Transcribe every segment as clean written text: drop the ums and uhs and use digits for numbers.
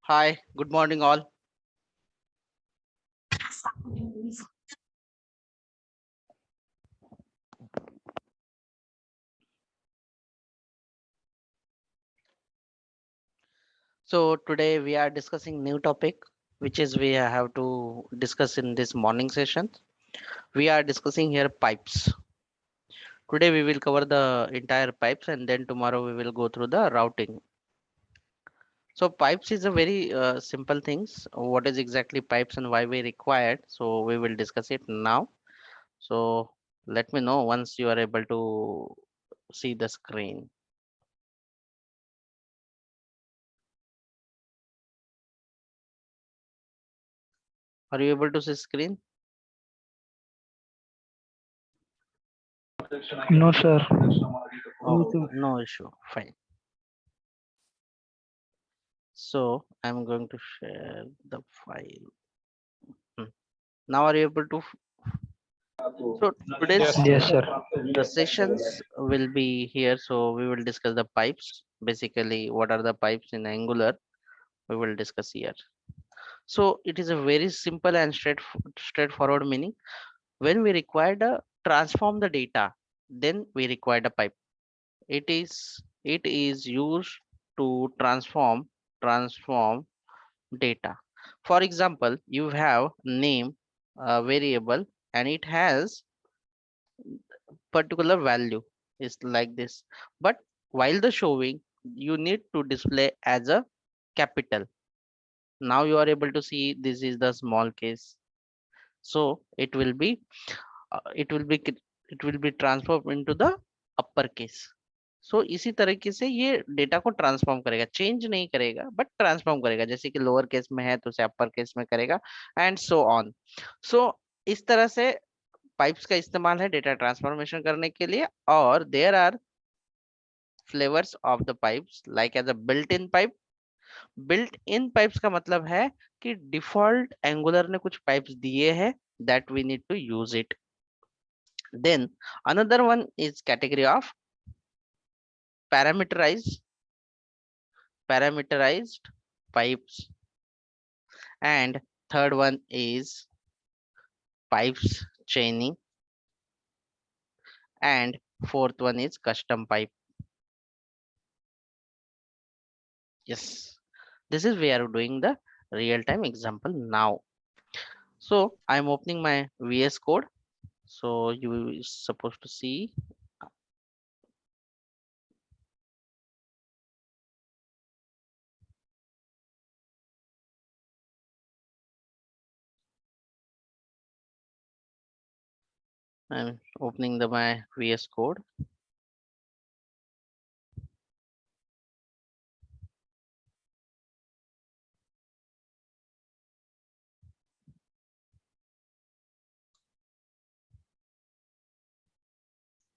Hi, good morning all. So today we are discussing new topic, which is we have to discuss in this morning session. We are discussing here pipes. Today we will cover the entire pipes and then tomorrow we will go through the routing. So pipes is a very simple things. What is exactly pipes and why we required? So we will discuss it now. So let me know once you are able to see the screen. Are you able to see screen? No, sir. Oh, no issue. Fine. So I'm going to share the file. Hmm. Now are you able to? So today's Yes, sir. the sessions will be here. So we will discuss the pipes. Basically, what are the pipes in Angular? We will discuss here. So it is a very simple and straightforward meaning. When we require to transform the data, then we require the pipe. It is used to transform data. For example, you have name variable and it has particular value is like this. But while the showing, you need to display as a capital. Now you are able to see this is the small case. So it will be transformed into the upper case. सो इसी तरीके से ये data को transform करेगा, change नहीं करेगा but transform करेगा, जैसे कि लोअर केस में है तो उसे अपर केस में करेगा एंड सो ऑन. सो इस तरह से पाइप्स का इस्तेमाल है डेटा ट्रांसफॉर्मेशन करने के लिए. और there are flavours of the pipes like as a built in pipe. Built in pipes का मतलब है कि डिफॉल्ट एंगुलर ने कुछ पाइप्स दिए हैं that we need to use it. Then another one is category of parameterized parameterized pipes, and third one is pipes chaining, and fourth one is custom pipe. Yes, this is we are doing the real time example now. So I'm opening my VS code, so you supposed to see. I'm opening my VS code.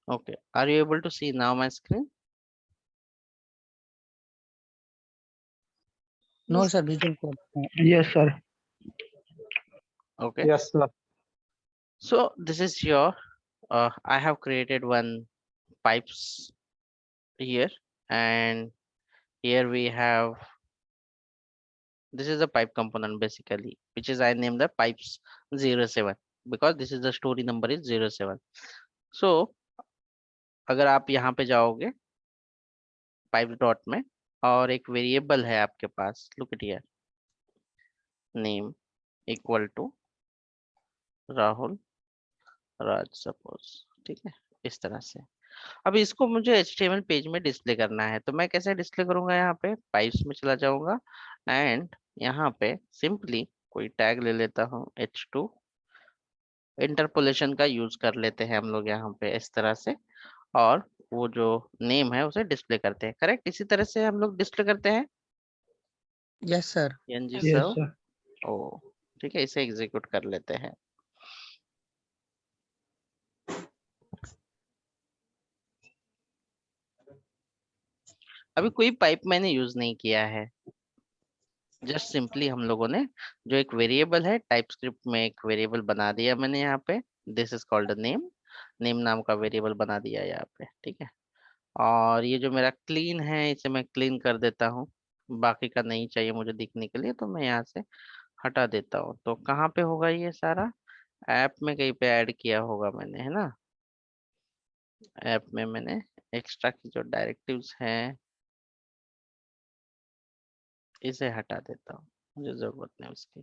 Okay, are you able to see now my screen? No, sir, visual code. Yes, sir. Okay, Yes, sir. so this is your I have created one pipes here, and here we have, this is a pipe component basically, which is I named the pipes 07 because this is the story number is 07. So अगर आप यहाँ पे जाओगे pipe dot में और एक variable है आपके पास, look it here, name equal to Rahul Raj suppose, ठीक है, इस तरह से. अब इसको मुझे HTML पेज में डिस्प्ले करना है, तो मैं कैसे डिस्प्ले करूंगा? यहाँ पे पाइप्स में चला जाऊंगा एंड यहाँ पे सिंपली कोई टैग ले लेता हूँ, H2 इंटरपोलेशन का यूज कर लेते हैं हम लोग यहाँ पे इस तरह से, और वो जो नेम है उसे डिस्प्ले करते हैं. करेक्ट, इसी तरह से हम लोग डिस्प्ले करते हैं. Yes, sir. एनजी Yes, सर्व. sir. ओ ठीक है, इसे एग्जीक्यूट कर लेते हैं. अभी कोई पाइप मैंने यूज नहीं किया है, जस्ट सिंपली हम लोगों ने जो एक वेरिएबल है टाइप स्क्रिप्ट में एक वेरिएबल बना दिया मैंने यहाँ पे, this is called name. Name नाम का वेरिएबल बना दिया यहाँ पे, ठीक है. और ये जो मेरा क्लीन है इसे मैं क्लीन कर देता हूँ. बाकी का नहीं चाहिए मुझे दिखने के लिए, तो मैं यहाँ से हटा देता हूँ। तो कहाँ पे होगा ये सारा? ऐप में कहीं पे ऐड किया होगा मैंने, है ना? ऐप में मैंने एक्स्ट्रा की जो डायरेक्टिव्स हैं इसे हटा देता हूँ, मुझे जरूरत नहीं उसकी।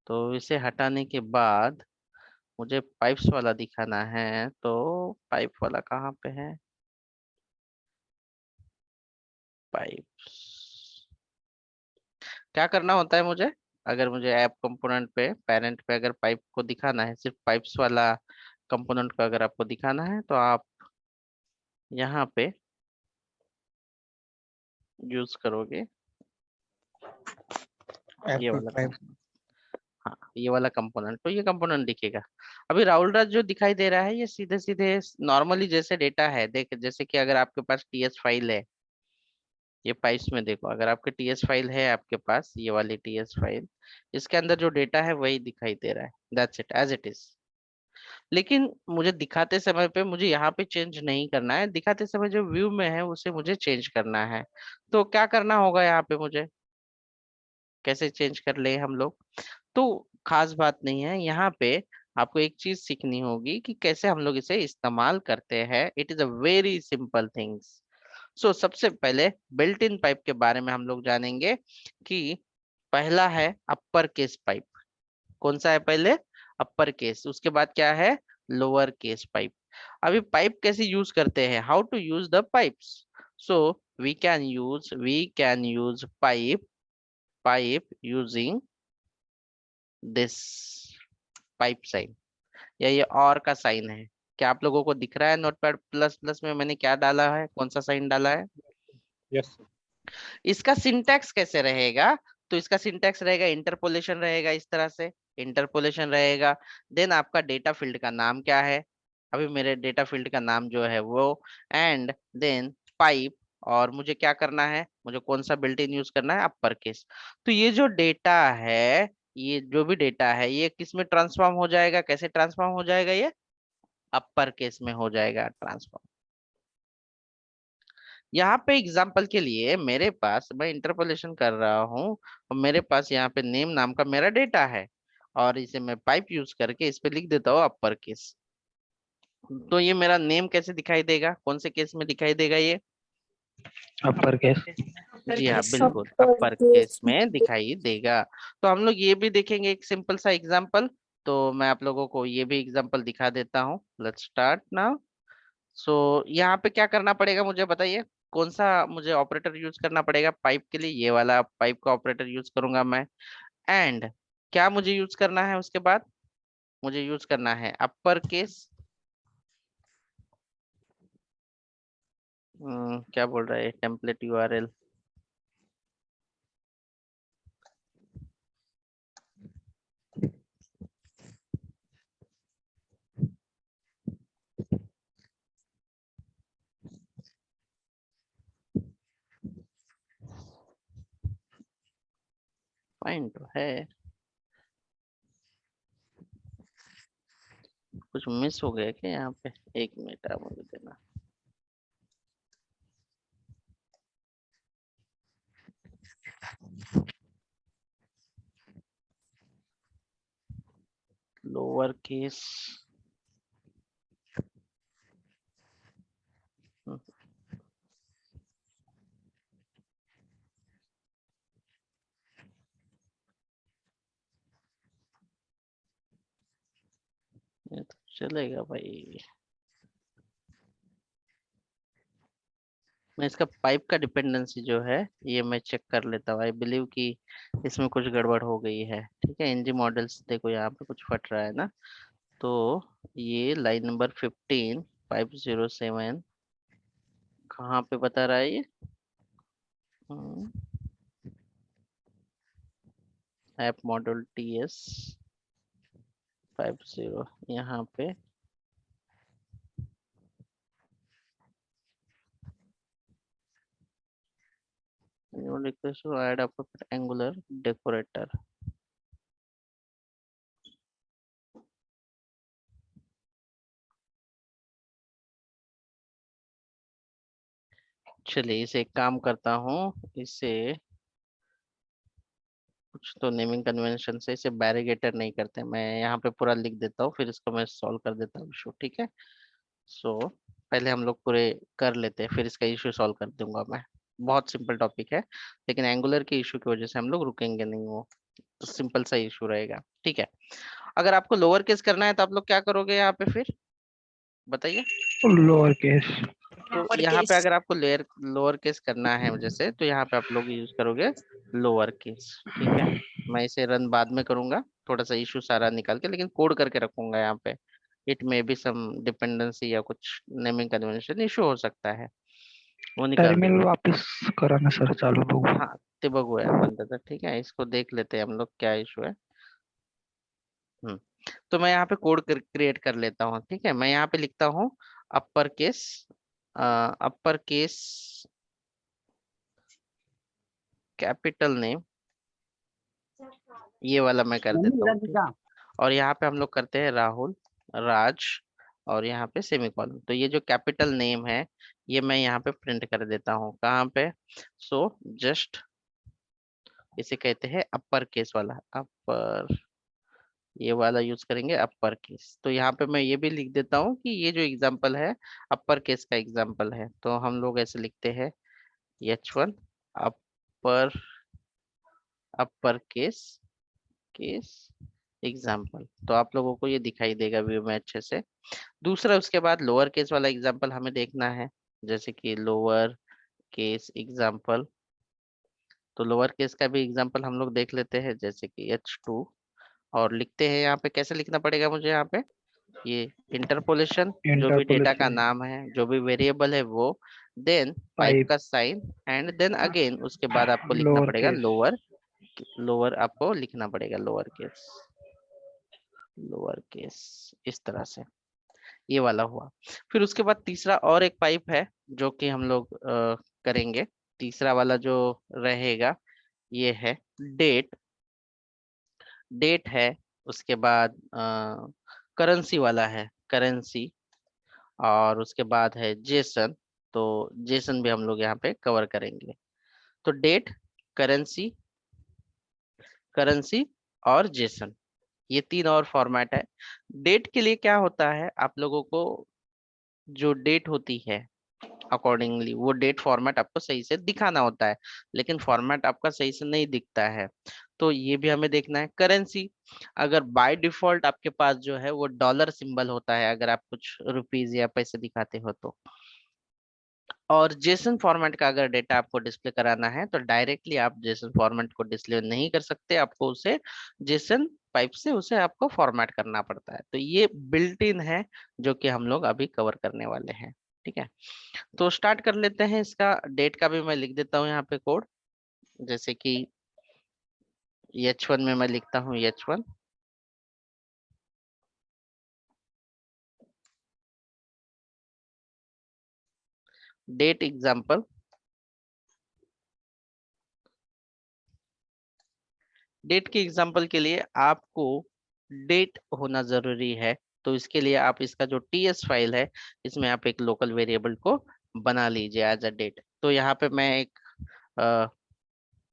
तो इसे हटाने के बाद मुझे पाइप्स वाला दिखाना है, तो पाइप वाला कहाँ पे है? पाइप्स। क्या करना होता है मुझे? अगर मुझे ऐप कंपोनेंट पे, पेरेंट पे अगर पाइप को दिखाना है, सिर्फ पाइप्स वाला कंपोनेंट को अगर आपको दिखाना है, तो आप यहाँ पे यूज करोगे ऐप ये में वाला पाइप। कंपोनेंट। हाँ, ये वाला कंपोनेंट, तो ये कंपोनेंट दिखेगा। अभी राहुल राज जो दिखाई दे रहा है ये सीधे सीधे नॉर्मली जैसे डेटा है, देख जैसे कि अगर आपके पास टीएस फाइल है, ये पाइप्स में देखो, अगर आपके टीएस फाइल है आपके पास, ये वाली टीएस फाइल, इसके अंदर जो डेटा है वही दिखाई दे रहा है, that's it, as it is. लेकिन मुझे दिखाते समय पे मुझे यहाँ पे चेंज नहीं करना है, दिखाते समय जो व्यू में है उसे मुझे चेंज करना है। तो क्या करना होगा यहाँ पे मुझे? कैसे चेंज कर ले हम लोग? तो खास बात नहीं है यहाँ पे। आपको एक चीज सीखनी होगी कि कैसे हम लोग इसे इस्तेमाल करते हैं। It is a very simple things. So सबसे पहले बिल्ट इन पाइप के बारे में हम लोग जानेंगे कि पहला है अपर केस पाइप। कौन सा है पहले? Upper case. उसके बाद क्या है? Lower case pipe. अभी पाइप कैसे यूज करते हैं? How to use the pipes? So we can use pipe using this pipe sign, या ये और का साइन है। क्या आप लोगों को दिख रहा है नोटपैड प्लस प्लस में मैंने क्या डाला है, कौन सा साइन डाला है? Yes sir. इसका सिंटैक्स कैसे रहेगा? तो इसका सिंटैक्स रहेगा, इंटरपोलेशन रहेगा, इस तरह से इंटरपोलेशन रहेगा। देन आपका डेटा फील्ड का नाम क्या है? अभी मेरे डेटा फील्ड का नाम जो है वो, एंड देन पाइप। और मुझे क्या करना है? मुझे कौन सा बिल्ट इन यूज करना है? Upper case. तो ये जो डेटा है, ये जो भी डेटा है, ये किस में ट्रांसफॉर्म हो जाएगा? कैसे ट्रांसफॉर्म हो जाएगा? ये अपर केस में हो जाएगा ट्रांसफॉर्म। यहाँ पे एग्जाम्पल के लिए मेरे पास, मैं इंटरपोलेशन कर रहा हूँ और मेरे पास यहाँ पे नेम नाम का मेरा डेटा है, और इसे मैं पाइप यूज करके इस पे लिख देता हूँ अपर केस। तो ये मेरा नेम कैसे दिखाई देगा? कौन से केस में दिखाई देगा ये? Upper case. जी हाँ, बिल्कुल अपर केस में दिखाई देगा। तो हम लोग ये भी देखेंगे एक सिंपल सा एग्जाम्पल। तो मैं आप लोगों को ये भी एग्जाम्पल दिखा देता हूँ। Let's start now. सो यहाँ पे क्या करना पड़ेगा मुझे बताइए? कौन सा मुझे ऑपरेटर यूज करना पड़ेगा पाइप के लिए? ये वाला पाइप का ऑपरेटर यूज करूंगा मैं। एंड क्या मुझे यूज करना है उसके बाद? मुझे यूज करना है अपर केस। क्या बोल रहा है टेम्पलेट यूआरएल? फाइन तो है, कुछ मिस हो गया क्या यहाँ पे? एक मिनट आप मुझे देना। लोअर केस, ये तो चलेगा भाई। मैं इसका पाइप का डिपेंडेंसी जो है ये मैं चेक कर लेता हूँ। आई बिलीव कि इसमें कुछ गड़बड़ हो गई है। ठीक है, एनजी मॉडल्स देखो यहाँ पे कुछ फट रहा है ना। तो ये लाइन नंबर 15 507 कहाँ पे बता रहा है ये? ऐप मॉडल TS 50 यहाँ पे। Request to add up angular decorator. चलिए इसे एक काम करता हूँ, इसे कुछ तो नेमिंग कन्वेंशन से इसे बैरिगेटर नहीं करते, मैं यहाँ पे पूरा लिख देता हूँ, फिर इसको मैं सॉल्व कर देता हूँ इशू, ठीक है। सो पहले हम लोग पूरे कर लेते हैं, फिर इसका इशू सॉल्व कर दूंगा मैं। बहुत सिंपल टॉपिक है, लेकिन एंगुलर के इशू की वजह से हम लोग रुकेंगे नहीं, वो तो सिंपल सा इशू रहेगा, ठीक है। अगर आपको लोअर केस करना है तो आप लोग क्या करोगे यहाँ पे, फिर बताइए। Lower case. तो यहाँ पे अगर आपको लोअर केस करना है जैसे, तो यहाँ पे आप लोग यूज करोगे लोअर केस, ठीक है। मैं इसे रन बाद में करूंगा, थोड़ा सा इशू सारा निकाल के, लेकिन कोड करके रखूंगा यहाँ पे। It may be some dependency या कुछ नेमिंग कन्वेंशन इशू हो सकता है, वो निकाल टर्मिनल देंगे। वापस करा ना सर, चालू बघू. हाँ, ते बघूया आपण त्याचं, ठीक है, इसको देख लेते हैं हम लोग क्या इशू है। हम्म तो मैं यहाँ पे कोड क्रिएट कर लेता हूँ, ठीक है। मैं यहाँ पे लिखता हूँ upper case, upper case capital name, ये वाला मैं कर देता हूँ, ठीक। और यहाँ पे हम लोग करते हैं राहुल, राज, और यहाँ पे सेमीकोलन। तो ये जो कैपिटल नेम है, ये मैं यहाँ पे प्रिंट कर देता हूँ, कहाँ पे। सो जस्ट इसे कहते हैं अपर केस वाला, अपर, ये वाला यूज करेंगे अपर केस। तो यहाँ पे मैं ये भी लिख देता हूँ कि ये जो एग्जांपल है अपर केस का एग्जांपल है, तो हम लोग ऐसे लिखते हैं H1 अपर, अपर केस, केस एग्जाम्पल। तो आप लोगों को ये दिखाई देगा व्यू में अच्छे से। दूसरा उसके बाद लोअर केस वाला एग्जाम्पल हमें देखना है, जैसे कि लोअर केस एग्जाम्पल। तो लोअर केस का भी एग्जाम्पल हम लोग देख लेते हैं, जैसे कि H2, और लिखते हैं यहाँ पे, कैसे लिखना पड़ेगा मुझे यहाँ पे, ये इंटरपोलेशन, जो भी डेटा का इंटरपोलेशन. नाम है, जो भी वेरिएबल है वो, देन पाइप पाइप. का साइन, एंड देन अगेन उसके बाद आपको लिखना लोअर पड़ेगा केस. लोअर, लोअर आपको लिखना पड़ेगा लोअर केस, लोअर केस, इस तरह से। ये वाला हुआ। फिर उसके बाद तीसरा और एक पाइप है जो कि हम लोग करेंगे। तीसरा वाला जो रहेगा ये है डेट, डेट है। उसके बाद करेंसी वाला है, करेंसी। और उसके बाद है जेसन, तो जेसन भी हम लोग यहाँ पे कवर करेंगे। तो डेट, करेंसी, करेंसी और जेसन, ये तीन और फॉर्मेट है। डेट के लिए क्या होता है, आप लोगों को जो डेट होती है अकॉर्डिंगली वो डेट फॉर्मेट आपको सही से दिखाना होता है, लेकिन फॉर्मेट आपका सही से नहीं दिखता है, तो ये भी हमें देखना है। करेंसी, अगर बाय डिफॉल्ट आपके पास जो है वो डॉलर सिंबल होता है, अगर आप कुछ रुपीज या पैसे दिखाते हो तो। और जेसन फॉर्मेट का अगर डेटा आपको डिस्प्ले कराना है तो डायरेक्टली आप जेसन फॉर्मेट को डिस्प्ले नहीं कर सकते, आपको उसे जेसन पाइप से उसे आपको फॉर्मेट करना पड़ता है। तो ये बिल्ट इन है जो कि हम लोग अभी कवर करने वाले हैं, ठीक है। तो स्टार्ट कर लेते हैं इसका। डेट का भी मैं लिख देता हूँ यहाँ पे कोड, जैसे कि H1 में मैं लिखता हूँ H1, डेट एग्जाम्पल। डेट के एग्जाम्पल के लिए आपको डेट होना जरूरी है, तो इसके लिए आप इसका जो ts फाइल है, इसमें आप एक लोकल वेरिएबल को बना लीजिए एज अ डेट। तो यहाँ पे मैं एक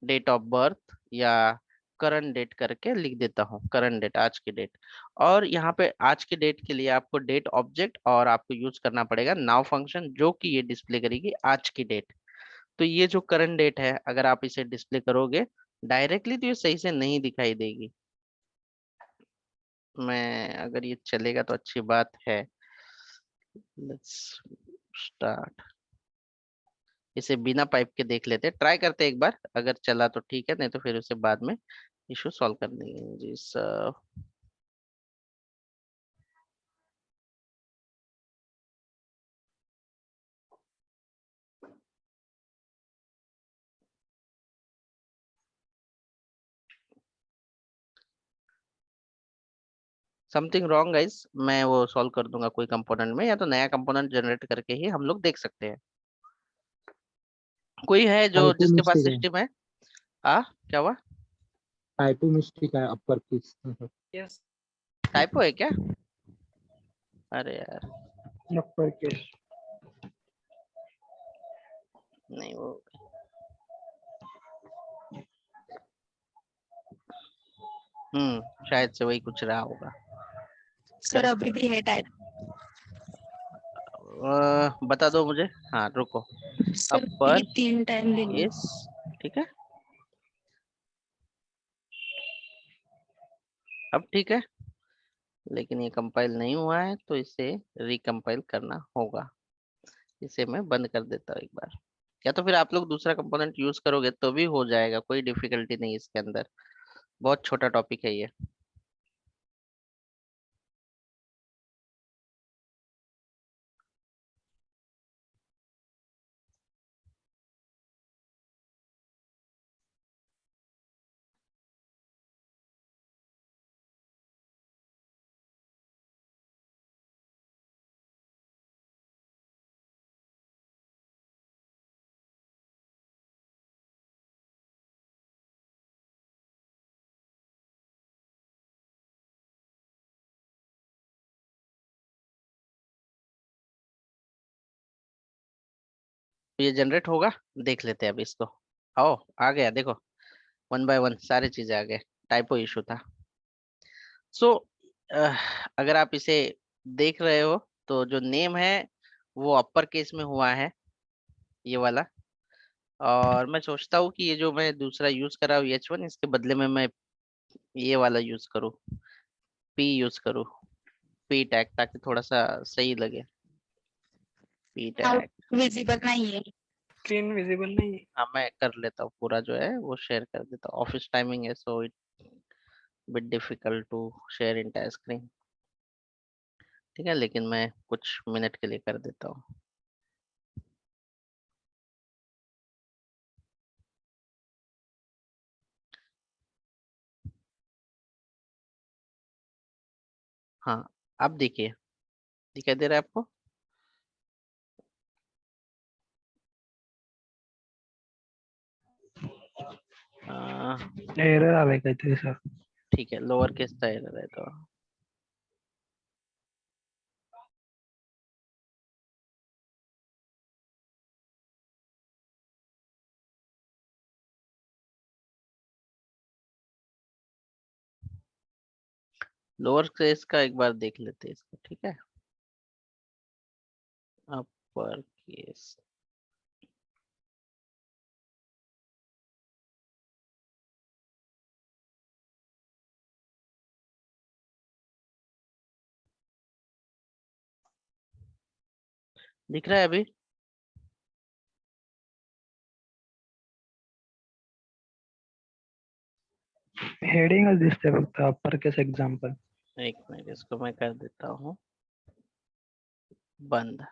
डेट ऑफ बर्थ या करंट डेट करके लिख देता हूँ, करंट डेट, आज की डेट। और यहाँ पे आज की डेट के लिए आपको डेट ऑब्जेक्ट और आपको यूज करना पड़ेगा नाउ फंक्शन, जो कि ये डिस्प्ले करेगी आज की डेट। तो ये जो करंट डेट है, अगर आप इसे डिस्प्ले करोगे डायरेक्टली तो ये सही से नहीं दिखाई देगी। मैं, अगर ये चलेगा तो अच्छी बात है। लेट्स स्टार्ट, इसे बिना पाइप के देख लेते, ट्राई करते एक बार, अगर चला तो ठीक है, नहीं तो फिर उसे बाद में इशू सॉल्व कर देंगे जी सर। समथिंग रॉन्ग गाइस, मैं वो सॉल्व कर दूंगा कोई कंपोनेंट में, या तो नया कंपोनेंट जनरेट करके ही हम लोग देख सकते हैं। कोई है जो टाइपो जिसके पास मिस्टेक है, सिस्टम है। क्या हुआ, टाइपो मिस्टेक है अपर केस। यस. टाइपो है क्या? अरे यार, अपर केस. नहीं वो शायद से वही कुछ रहा होगा। सर अभी भी है टाइम। बता दो मुझे। हाँ रुको। सर अपर ये 3 टाइम देंगे। केस, ठीक है, अब ठीक है। लेकिन ये कंपाइल नहीं हुआ है तो इसे रिकम्पाइल करना होगा। इसे मैं बंद कर देता हूँ एक बार, या तो फिर आप लोग दूसरा कंपोनेंट यूज करोगे तो भी हो जाएगा, कोई डिफिकल्टी नहीं इसके अंदर। बहुत छोटा टॉपिक है ये। तो ये जनरेट होगा, देख लेते हैं अब इसको। आओ, आ गया देखो, वन बाय वन सारी चीजें आ गए। टाइपो इशू था। सो अगर आप इसे देख रहे हो तो जो नेम है वो अपर केस में हुआ है, ये वाला। और मैं सोचता हूँ कि ये जो मैं दूसरा यूज कर रहा हूँ H1, इसके बदले में मैं ये वाला यूज करूँ, पी यूज करूँ, पी टैग, ताकि थोड़ा सा सही लगे। P tag. विजिबल नहीं है। स्क्रीन विजिबल नहीं है। हाँ मैं कर लेता हूँ, पूरा जो है वो शेयर कर देता हूँ। ऑफिस टाइमिंग है so it bit difficult to share entire screen. ठीक है, लेकिन मैं कुछ मिनट के लिए कर देता हूँ। हाँ, अब देखिए, दिखाई दे रहा है आपको? एरर आले काहीतरी सर. ठीक है, लोअर केस का एरर है तो लोअर केस का एक बार देख लेते हैं इसको। ठीक है, अपर केस। दिख रहा है अभी? हेडिंगच दिसते फक्त अप्पर केस एक्झाम्पल. एक मिनट, इसको मैं कर देता हूँ बंद।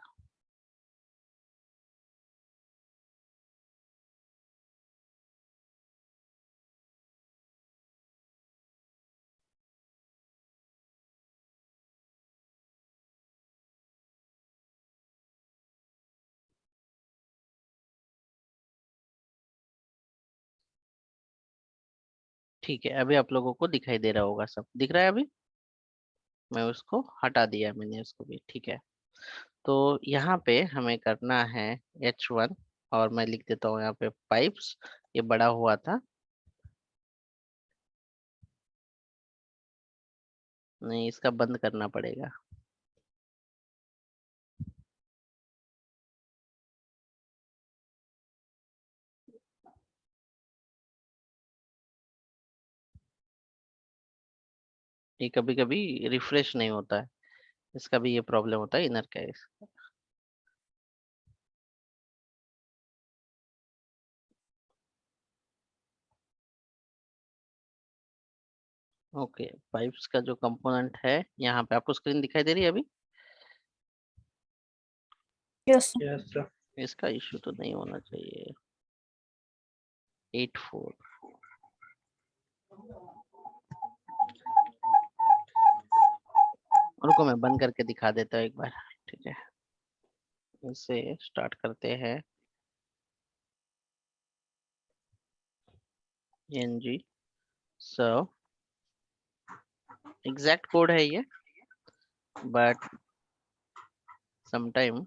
ठीक है, अभी आप लोगों को दिखाई दे रहा होगा, सब दिख रहा है अभी? मैं उसको हटा दिया, मैंने उसको भी। ठीक है, तो यहाँ पे हमें करना है H1, और मैं लिख देता हूँ यहाँ पे पाइप्स। ये बड़ा हुआ था, नहीं इसका बंद करना पड़ेगा। ये कभी कभी रिफ्रेश नहीं होता है, इसका भी ये प्रॉब्लम होता है, इनर कैश। ओके, पाइप्स का जो कंपोनेंट है यहाँ पे आपको स्क्रीन दिखाई दे रही है अभी? यस। Yes sir. इसका इशू तो नहीं होना चाहिए। 84। रुको मैं बंद करके दिखा देता हूँ एक बार। ठीक है, इसे स्टार्ट करते हैं। ng सर्व, एग्जैक्ट कोड है ये, बट समटाइम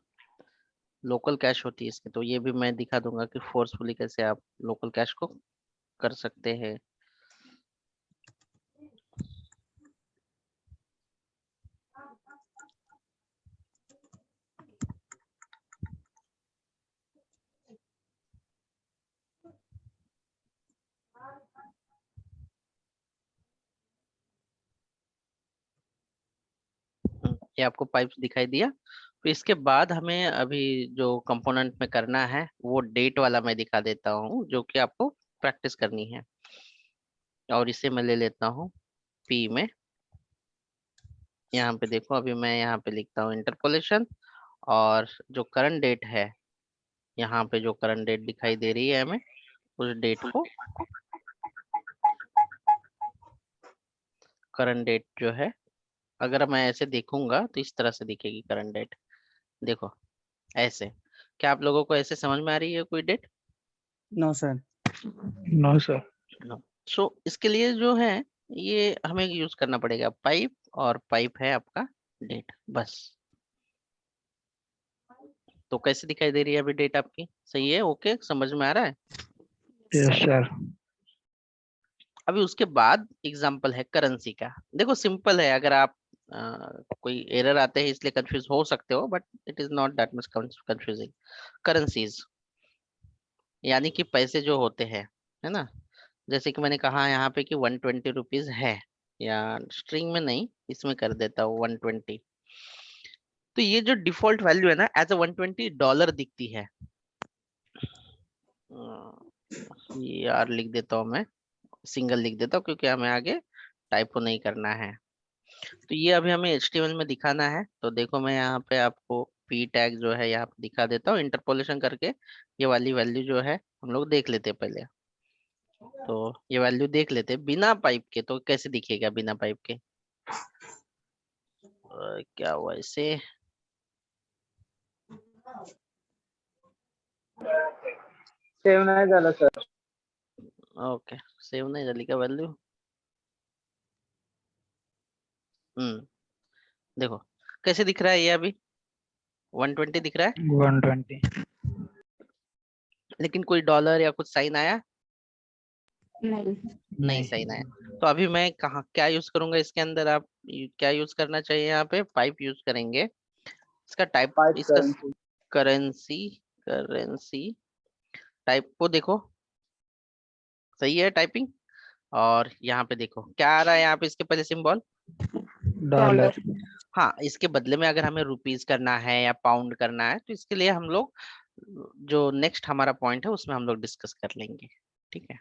लोकल कैश होती है इसकी, तो ये भी मैं दिखा दूंगा कि फोर्सफुली कैसे आप लोकल कैश को कर सकते हैं। ये आपको पाइप्स दिखाई दिया। तो इसके बाद हमें अभी जो कंपोनेंट में करना है वो डेट वाला मैं दिखा देता हूँ, जो कि आपको प्रैक्टिस करनी है। और इसे मैं ले लेता हूँ पी में। यहाँ पे देखो, अभी मैं यहाँ पे लिखता हूँ इंटरपोलेशन, और जो करंट डेट है, यहाँ पे जो करंट डेट दिखाई दे रही है हमें, उस डेट को, करंट डेट जो है, अगर मैं ऐसे देखूंगा तो इस तरह से दिखेगी करंट डेट। देखो ऐसे, क्या आप लोगों को ऐसे समझ में आ रही है कोई date? No sir. No sir. No. So इसके लिए जो है, ये हमें यूज करना पड़ेगा पाइप, और पाइप है आपका डेट, बस। तो कैसे दिखाई दे रही है अभी डेट आपकी? सही है, ओके, समझ में आ रहा है? Yes sir. अभी उसके बाद एग्जांपल है करेंसी का। देखो सिंपल है, अगर आप कोई एरर आते हैं इसलिए कंफ्यूज हो सकते हो, but it is not that much confusing. Currencies यानी कि पैसे जो होते हैं, है ना? जैसे कि मैंने कहा यहाँ पे कि 120 रुपीज है, या स्ट्रिंग में नहीं, इसमें कर देता हूँ 120। तो ये जो डिफॉल्ट वैल्यू है ना, एज अ $120 दिखती है। यार लिख देता हूँ मैं, सिंगल लिख देता हूँ, क्योंकि हमें आगे टाइपो नहीं करना है। तो ये अभी हमें HTML में दिखाना है। तो देखो मैं यहाँ पे आपको p टैग जो है यहाँ पे दिखा देता हूँ इंटरपोलेशन करके। ये वाली वैल्यू जो है हम लोग देख लेते हैं पहले। तो ये वैल्यू देख लेते हैं बिना पाइप के, तो कैसे दिखेगा बिना पाइप के? क्या हुआ इसे? सेव नाही झालं सर. ओके, सेव नहीं झाली का वैल्यू? देखो कैसे दिख रहा है ये अभी, 120 दिख रहा है, 120। लेकिन कोई डॉलर या कुछ साइन आया? नहीं। नहीं साइन आया। तो अभी मैं कहाँ क्या यूज करूंगा इसके अंदर? आप क्या यूज करना चाहिए यहाँ पे? पाइप यूज करेंगे। इसका टाइप, पाइप इसका करेंसी. करेंसी, करेंसी टाइप को देखो, सही है टाइपिंग। और यहाँ पे देखो क्या आ रहा है यहाँ पे, इसके पहले सिंबल। डॉलर। हाँ, इसके बदले में अगर हमें रुपीज करना है या पाउंड करना है, तो इसके लिए हम लोग जो नेक्स्ट हमारा पॉइंट है उसमें हम लोग डिस्कस कर लेंगे। ठीक है,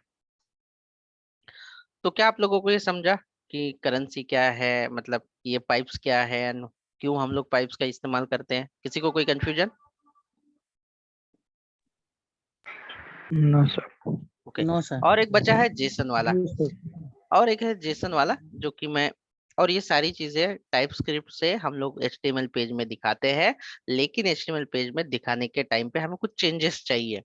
तो क्या आप लोगों को ये समझा कि करेंसी क्या है, मतलब ये पाइप्स क्या है, and क्यों हम लोग पाइप्स का इस्तेमाल करते हैं? किसी को कोई confusion? No sir. Okay. No sir. और एक बचा है जेसन वाला, और एक है जेसन वाला, जो कि मैं, और ये सारी चीजें टाइप स्क्रिप्ट से हम लोग HTML पेज में दिखाते हैं, लेकिन HTML पेज में दिखाने के टाइम पे हमें कुछ चेंजेस चाहिए।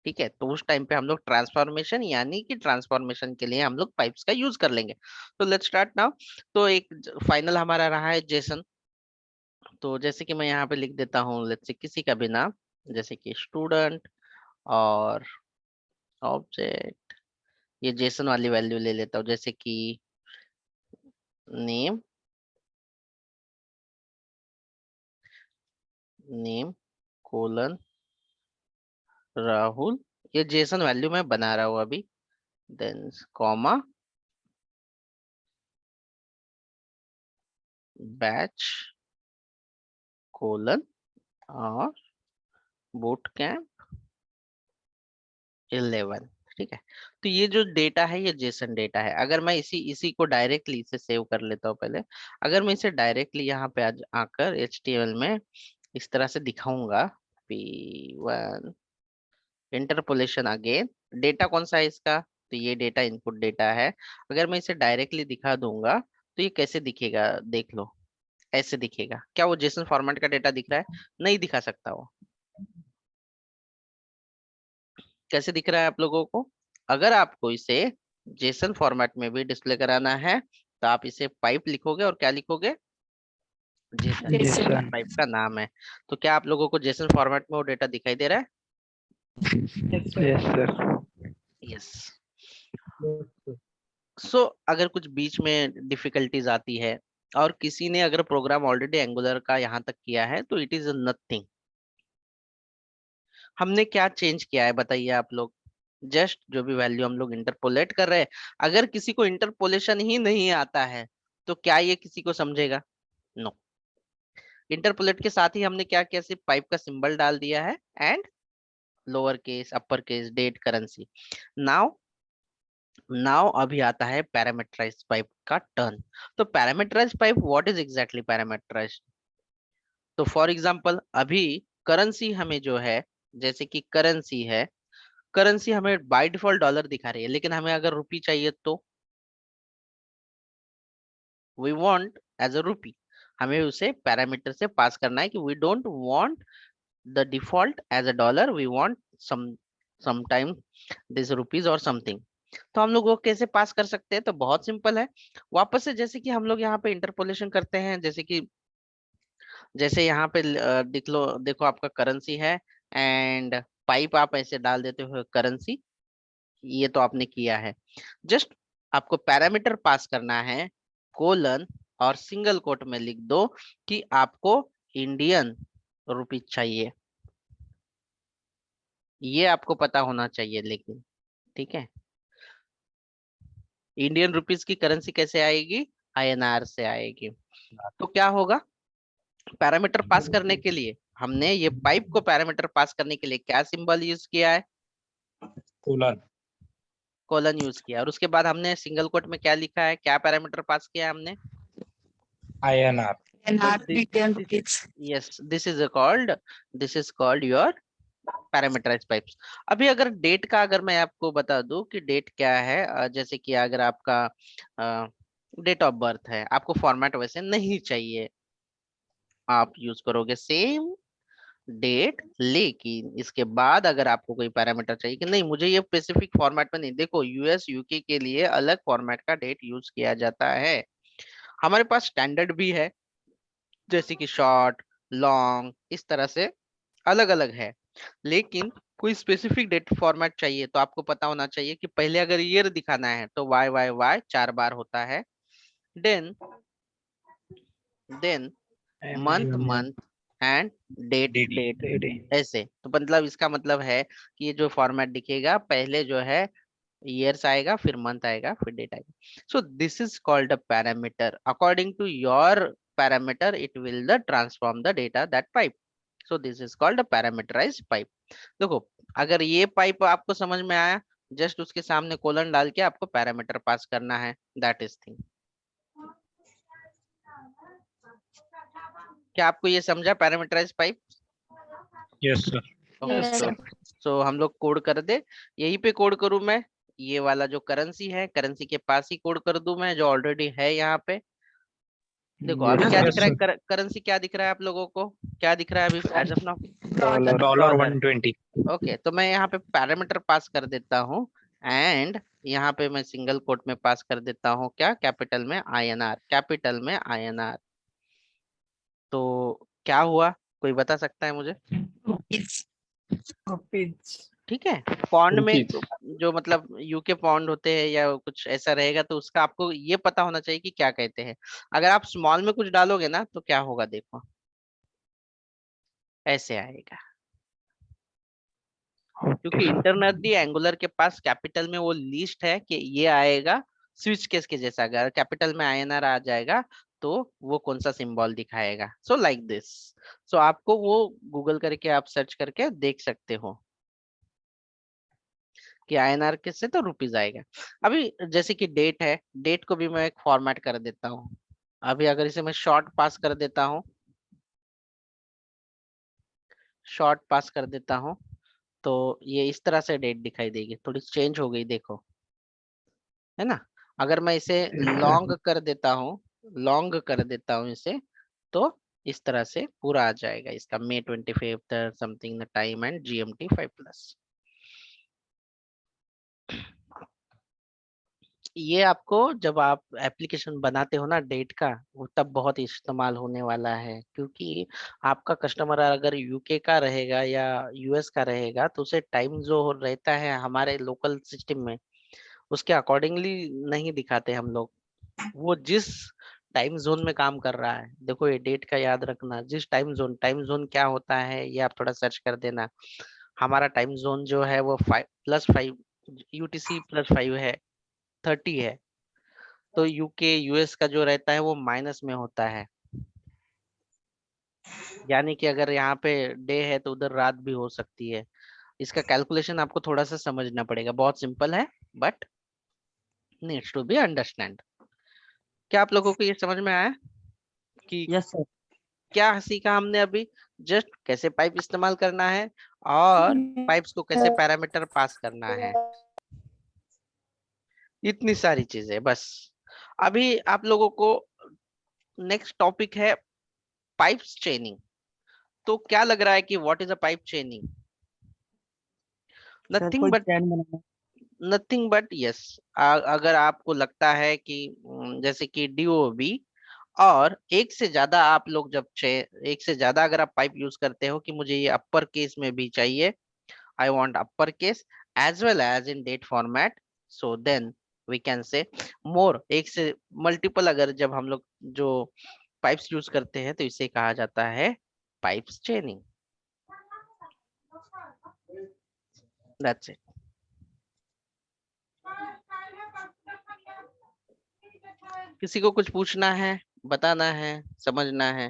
ठीक है, तो उस टाइम पे हम लोग ट्रांसफॉर्मेशन, यानी कि ट्रांसफॉर्मेशन के लिए हम लोग पाइप्स का यूज कर लेंगे। तो लेट्स स्टार्ट नाउ। तो एक फाइनल हमारा रहा है जेसन। तो जैसे कि मैं यहाँ पे लिख देता हूँ, लेट्स से किसी का भी नाम, जैसे कि स्टूडेंट और ऑब्जेक्ट, ये जेसन वाली वैल्यू ले लेता हूँ, जैसे कि नेम, नेम कोलन राहुल, ये जेसन वैल्यू मैं बना रहा हूँ अभी। देन कॉमा, बैच कोलन, और बूट कैंप 11। ठीक है, तो ये जो डेटा है ये जेसन डेटा है। अगर मैं इसी इसी को डायरेक्टली इसे सेव कर लेता हूँ पहले, अगर मैं इसे डायरेक्टली यहाँ पे आज आकर HTML में इस तरह से दिखाऊंगा, P1 इंटरपोलेशन अगेन, डेटा कौन सा है इसका? तो ये डेटा इनपुट डेटा है। अगर मैं इसे डायरेक्टली दिखा दूंगा तो ये कैसे दिखेगा देख लो, ऐसे दिखेगा। क्या वो जेसन फॉर्मेट का डेटा दिख रहा है? नहीं दिखा सकता वो। कैसे दिख रहा है आप लोगों को? अगर आपको इसे जेसन फॉर्मेट में भी डिस्प्ले कराना है, तो आप इसे पाइप लिखोगे और क्या लिखोगे? Jason JSON. पाइप का नाम है। तो क्या आप लोगों को जेसन फॉर्मेट में वो डेटा दिखाई दे रहा है? Yes, sir. यस। सो अगर कुछ बीच में डिफिकल्टीज आती है और किसी ने अगर प्रोग्राम ऑलरेडी एंगुलर का यहाँ तक किया है तो इट इज नथिंग। हमने क्या चेंज किया है बताइए आप लोग। जस्ट जो भी वैल्यू हम लोग इंटरपोलेट कर रहे हैं, अगर किसी को इंटरपोलेशन ही नहीं आता है तो क्या ये किसी को समझेगा? नो। इंटरपोलेट के साथ ही हमने क्या किया, सिर्फ पाइप का सिंबल डाल दिया है and lower case upper case date currency. Now now अभी आता है पैरामीटराइज्ड पाइप का टर्न। तो parameterized pipe what is exactly parameterized? तो फॉर एग्जांपल अभी करेंसी हमें जो है, जैसे कि करेंसी है, करेंसी हमें बाय डिफॉल्ट डॉलर दिखा रही है, लेकिन हमें अगर रुपी चाहिए तो we want as a rupee, हमें उसे पैरामीटर से पास करना है कि we don't want the default as a dollar, we want some time this rupees और समथिंग। तो हम लोग वो कैसे पास कर सकते हैं? तो बहुत सिंपल है। वापस से जैसे कि हम लोग यहाँ पे इंटरपोलेशन करते हैं, जैसे यहाँ पे देख लो, देखो आपका करेंसी है एंड पाइप आप ऐसे डाल देते हो करेंसी, ये तो आपने किया है। जस्ट आपको पैरामीटर पास करना है, कोलन और सिंगल कोट में लिख दो कि आपको इंडियन रुपी चाहिए। ये आपको पता होना चाहिए, लेकिन ठीक है। इंडियन रुपीस की करेंसी कैसे आएगी? आईएनआर से आएगी। तो क्या होगा, पैरामीटर पास करने के लिए हमने ये पाइप को पैरामीटर पास करने के लिए क्या सिंबल यूज किया है? कोलन। कोलन यूज किया। और उसके बाद हमने सिंगल कोट में क्या लिखा है, क्या पैरामीटर पास किया है हमने? INR. And So not Indian rupees. yes, this is called your parameterized pipes. अभी अगर डेट का अगर मैं आपको बता दूं कि डेट क्या है, जैसे कि अगर आपका डेट ऑफ बर्थ है, आपको फॉर्मेट वैसे नहीं चाहिए, आप यूज करोगे सेम डेट, लेकिन इसके बाद अगर आपको कोई पैरामीटर चाहिए कि नहीं मुझे ये स्पेसिफिक फॉर्मेट में नहीं, देखो यूएस यूके के लिए अलग फॉर्मेट का डेट यूज किया जाता है। हमारे पास स्टैंडर्ड भी है, जैसे कि शॉर्ट लॉन्ग इस तरह से अलग अलग है। लेकिन कोई स्पेसिफिक डेट फॉर्मेट चाहिए तो आपको पता होना चाहिए कि पहले अगर ईयर दिखाना है तो वाई वाई वाई 4 बार होता है, then month month and date DD. Date, ऐसे। तो मतलब इसका मतलब है कि ये जो फॉर्मेट दिखेगा, पहले जो है ईयर्स आएगा, फिर मंथ आएगा, फिर डेट आएगा। So this is called a parameter. According to your parameter it will the transform the data that pipe. So this is called a parameterized pipe. देखो अगर ये पाइप आपको समझ में आया, जस्ट उसके सामने कोलन डाल के आपको पैरामीटर पास करना है, दैट इज थिंग। क्या आपको ये समझा parameterized pipe? Yes, sir. Okay, Yes, so sir. हम लोग कोड कर दे, यहीं पे कोड करूं मैं, ये वाला जो करेंसी है, करेंसी के पास ही कोड कर दूं मैं जो ऑलरेडी है यहाँ पे। देखो अभी Yes, क्या sir. दिख रहा है, करेंसी क्या दिख रहा है आप लोगों को, क्या दिख रहा है अभी as of now? Dollar. $120. Okay, तो मैं यहाँ पे पैरामीटर पास कर देता हूँ एंड यहाँ पे मैं सिंगल कोट में पास कर देता हूँ क्या, कैपिटल में आईएनआर, कैपिटल में आईएनआर। तो क्या हुआ, कोई बता सकता है मुझे? Rupees. ठीक है, पौंड में Rupees. जो मतलब यूके पौंड होते हैं या कुछ ऐसा रहेगा, तो उसका आपको ये पता होना चाहिए कि क्या कहते हैं। अगर आप स्मॉल में कुछ डालोगे ना तो क्या होगा, देखो ऐसे आएगा, क्योंकि Okay, sir. इंटरनली एंगुलर के पास कैपिटल में वो लिस्ट है कि ये आएगा स्विच केस के जैसा। अगर कैपिटल में आईएनआर आ जाएगा तो वो कौन सा सिंबल दिखाएगा। So like this. सो आपको वो गूगल करके आप सर्च करके देख सकते हो कि आईएनआर किससे, तो रुपीज आएगा। अभी जैसे कि डेट है, डेट को भी मैं एक फॉर्मेट कर देता हूँ। अभी अगर इसे मैं शॉर्ट पास कर देता हूँ, शॉर्ट पास कर देता हूँ, तो ये इस तरह से डेट दिखाई देगी, थोड़ी चेंज हो गई देखो, है ना। अगर मैं इसे Yes, sir. लॉन्ग कर देता हूँ, लॉन्ग कर देता हूँ इसे, तो इस तरह से पूरा आ जाएगा इसका May 25th something the time and GMT 5+। ये आपको जब आप एप्लीकेशन बनाते हो ना डेट का, वो तब बहुत इस्तेमाल होने वाला है, क्योंकि आपका कस्टमर अगर यूके का रहेगा या यूएस का रहेगा तो उसे टाइम जो रहता है हमारे लोकल सिस्टम में, उसके अकॉर्डिंगली नहीं दिखाते हम लोग। वो जिस टाइम जोन में काम कर रहा है, देखो ये डेट का याद रखना, जिस टाइम जोन क्या होता है ये आप थोड़ा सर्च कर देना। हमारा टाइम जोन जो है वो +5 यूटीसी +5 है, 30 है। तो यूके यूएस का जो रहता है वो माइनस में होता है, यानी कि अगर यहाँ पे डे है तो उधर रात भी हो सकती है। इसका कैलकुलेशन आपको थोड़ा सा समझना पड़ेगा, बहुत सिंपल है but needs to be understand. क्या आप लोगों को ये समझ में आया कि यस सर। क्या सीखा हमने अभी? जस्ट कैसे पाइप इस्तेमाल करना है और पाइप्स को कैसे पैरामीटर पास करना है, इतनी सारी चीजें बस। अभी आप लोगों को नेक्स्ट टॉपिक है पाइप्स चेनिंग। तो क्या लग रहा है कि what is a pipe चेनिंग? Sir nothing कोई बट चैन बनाना। यस, अगर आपको लगता है कि जैसे कि डीओबी और एक से ज्यादा आप लोग जब एक से ज्यादा अगर आप पाइप यूज करते हो कि मुझे ये अपर केस में भी चाहिए, I want upper case as well as in date format, so then we can say more, एक से मल्टीपल अगर जब हम लोग जो पाइप्स यूज करते हैं तो इसे कहा जाता है पाइप्स चेनिंग। That's it. किसी को कुछ पूछना है, बताना है, समझना है?